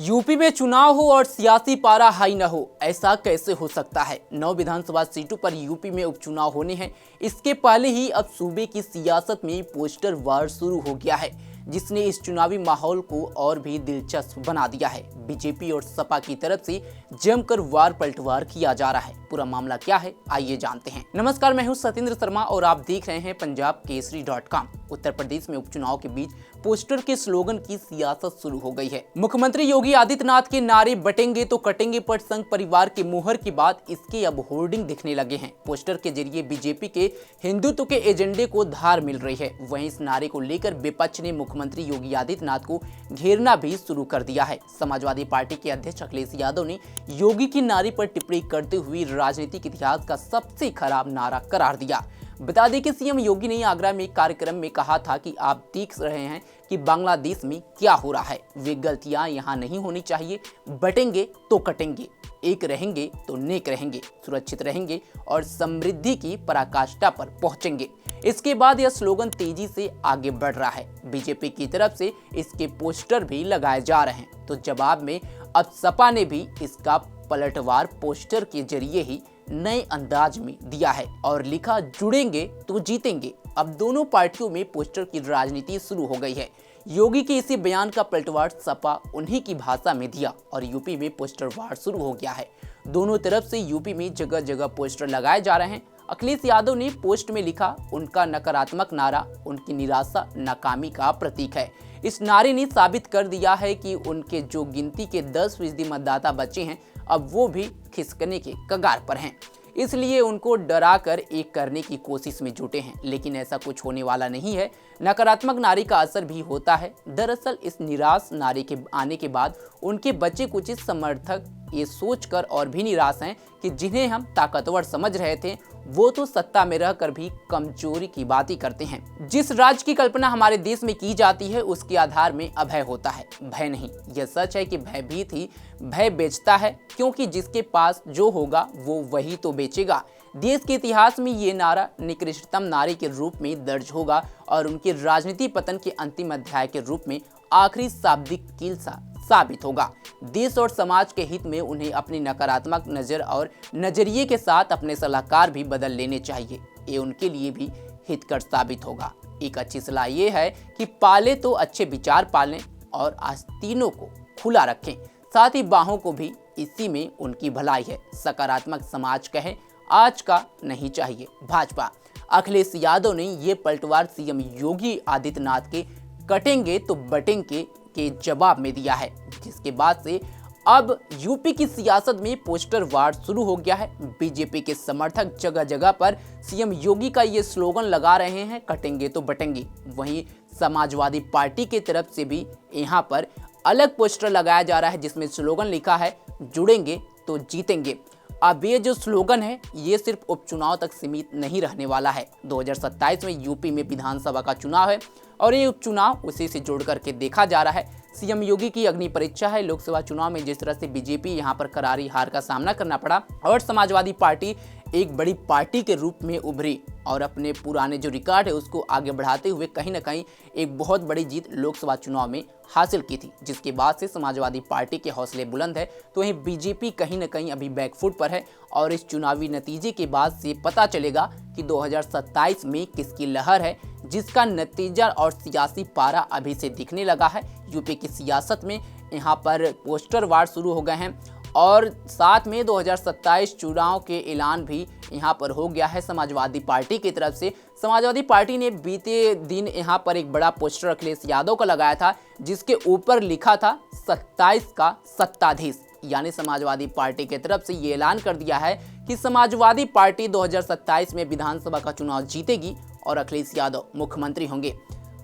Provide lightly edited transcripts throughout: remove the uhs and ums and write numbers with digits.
UP में चुनाव हो और सियासी पारा हाई न हो, ऐसा कैसे हो सकता है। 9 विधानसभा सीटों पर यूपी में उपचुनाव होने हैं। इसके पहले ही अब सूबे की सियासत में पोस्टर वार शुरू हो गया है, जिसने इस चुनावी माहौल को और भी दिलचस्प बना दिया है। बीजेपी और सपा की तरफ से जमकर वार पलटवार किया जा रहा है। पूरा मामला क्या है, आइए जानते हैं। नमस्कार, मैं हूं सतेंद्र शर्मा और आप देख रहे हैं पंजाबकेसरी.com। उत्तर प्रदेश में उपचुनाव के बीच पोस्टर के स्लोगन की सियासत शुरू हो गई है। मुख्यमंत्री योगी आदित्यनाथ के नारे बटेंगे तो कटेंगे पर संघ परिवार के मुहर के बाद इसके अब होर्डिंग दिखने लगे हैं। पोस्टर के जरिए बीजेपी के हिंदुत्व के एजेंडे को धार मिल रही है। वहीं इस नारे को लेकर विपक्ष ने मुख्यमंत्री योगी आदित्यनाथ को घेरना भी शुरू कर दिया है। समाजवादी पार्टी के अध्यक्ष अखिलेश यादव ने योगी की नारे पर टिप्पणी करते हुए राजनीतिक इतिहास का सबसे खराब नारा करार दिया। बता दें कि सीएम योगी ने आगरा में एक कार्यक्रम में कहा था कि आप देख रहे हैं कि बांग्लादेश में क्या हो रहा है। वे गलतियां यहां नहीं होनी चाहिए। बटेंगे तो कटेंगे, एक रहेंगे तो नेक रहेंगे, सुरक्षित रहेंगे और समृद्धि की पराकाष्ठा पर पहुंचेंगे। इसके बाद यह स्लोगन तेजी से आगे बढ़ रहा है। बीजेपी की तरफ से इसके पोस्टर भी लगाए जा रहे हैं। तो जवाब में अब सपा ने भी इसका पलटवार पोस्टर के जरिए ही नए अंदाज में दिया है और लिखा, जुड़ेंगे तो जीतेंगे। अब दोनों पार्टियों में पोस्टर की राजनीति शुरू हो गई है। योगी के इसी बयान का पलटवार सपा उन्हीं की भाषा में दिया और यूपी में पोस्टर वार शुरू हो गया है। दोनों तरफ से यूपी में जगह जगह पोस्टर लगाए जा रहे हैं। अखिलेश यादव ने पोस्ट में लिखा, उनका नकारात्मक नारा उनकी निराशा नाकामी का प्रतीक है। इस नारे ने साबित कर दिया है कि उनके जो गिनती के 10% मतदाता बचे हैं, अब वो भी खिसकने के कगार पर हैं। इसलिए उनको डरा कर एक करने की कोशिश में जुटे हैं, लेकिन ऐसा कुछ होने वाला नहीं है। नकारात्मक नारे का असर भी होता है। दरअसल इस निराश नारे के आने के बाद उनके बचे कुछ समर्थक ये सोचकर और भी निराश हैं कि जिन्हें हम ताकतवर समझ रहे थे, वो तो सत्ता में रहकर भी कमजोरी की बात ही करते हैं। जिस राज्य की कल्पना हमारे देश में की जाती है, उसके आधार में अभय होता है, भय नहीं। यह सच है कि भयभीत ही भय बेचता है, क्योंकि जिसके पास जो होगा वो वही तो बेचेगा। देश के इतिहास में ये नारा निकृष्टतम नारे के रूप में दर्ज होगा और उनके राजनीति पतन के अंतिम अध्याय के रूप में आखिरी शाब्दिक कील सा साबित होगा। देश और समाज के हित में उन्हें अपनी नकारात्मक नजर और नजरिए के साथ अपने सलाहकार भी बदल लेने चाहिए। ये उनके लिए भी हितकर साबित होगा। एक अच्छी सलाह ये है कि पाले तो अच्छे विचार पालें और आस्तीनों को खुला रखें, साथ ही बाहों को भी। इसी में उनकी भलाई है। सकारात्मक समाज कहे, आज का नहीं चाहिए भाजपा। अखिलेश यादव ने ये पलटवार सीएम योगी आदित्यनाथ के कटेंगे तो बटेंगे के जवाब में दिया है, जिसके बाद से अब यूपी की सियासत में पोस्टर वार शुरू हो गया है। बीजेपी के समर्थक जगह जगह पर सीएम योगी का ये स्लोगन लगा रहे हैं, कटेंगे तो बटेंगे। वहीं समाजवादी पार्टी की तरफ से भी यहाँ पर अलग पोस्टर लगाया जा रहा है, जिसमें स्लोगन लिखा है, जुड़ेंगे तो जीतेंगे। अब ये जो स्लोगन है, ये सिर्फ उपचुनाव तक सीमित नहीं रहने वाला है। 2027 में यूपी में विधानसभा का चुनाव है और ये उपचुनाव उसी से जोड़ करके देखा जा रहा है। सीएम योगी की अग्नि परीक्षा है। लोकसभा चुनाव में जिस तरह से बीजेपी यहाँ पर करारी हार का सामना करना पड़ा और समाजवादी पार्टी एक बड़ी पार्टी के रूप में उभरी और अपने पुराने जो रिकॉर्ड है उसको आगे बढ़ाते हुए कहीं ना कहीं एक बहुत बड़ी जीत लोकसभा चुनाव में हासिल की थी, जिसके बाद से समाजवादी पार्टी के हौसले बुलंद है। तो वहीं बीजेपी कहीं ना कहीं अभी बैकफुट पर है और इस चुनावी नतीजे के बाद से पता चलेगा कि 2027 में किसकी लहर है, जिसका नतीजा और सियासी पारा अभी से दिखने लगा है। यूपी की सियासत में यहाँ पर पोस्टर वार शुरू हो गए हैं और साथ में 2027 चुनाव के ऐलान भी यहाँ पर हो गया है समाजवादी पार्टी की तरफ से। समाजवादी पार्टी ने बीते दिन यहाँ पर एक बड़ा पोस्टर अखिलेश यादव का लगाया था, जिसके ऊपर लिखा था 27 का सत्ताधीश। यानी समाजवादी पार्टी की तरफ से ये ऐलान कर दिया है कि समाजवादी पार्टी 2027 में विधानसभा का चुनाव जीतेगी और अखिलेश यादव मुख्यमंत्री होंगे।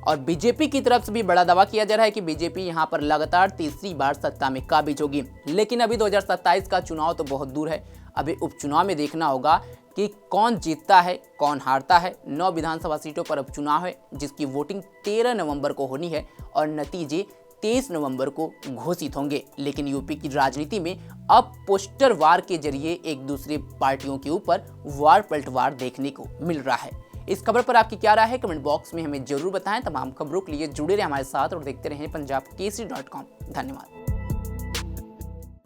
और बीजेपी की तरफ से भी बड़ा दावा किया जा रहा है कि बीजेपी यहां पर लगातार तीसरी बार सत्ता में काबिज होगी। लेकिन अभी 2027 का चुनाव तो बहुत दूर है। अभी उपचुनाव में देखना होगा कि कौन जीतता है, कौन हारता है। 9 विधानसभा सीटों पर उपचुनाव है, जिसकी वोटिंग 13 नवंबर को होनी है और नतीजे 23 नवंबर को घोषित होंगे। लेकिन यूपी की राजनीति में अब पोस्टर वार के जरिए एक दूसरे पार्टियों के ऊपर वार पलटवार देखने को मिल रहा है। इस खबर पर आपकी क्या राय है, कमेंट बॉक्स में हमें जरूर बताएं। तमाम खबरों के लिए जुड़े रहे हमारे साथ और देखते रहें पंजाबकेसरी.com। धन्यवाद।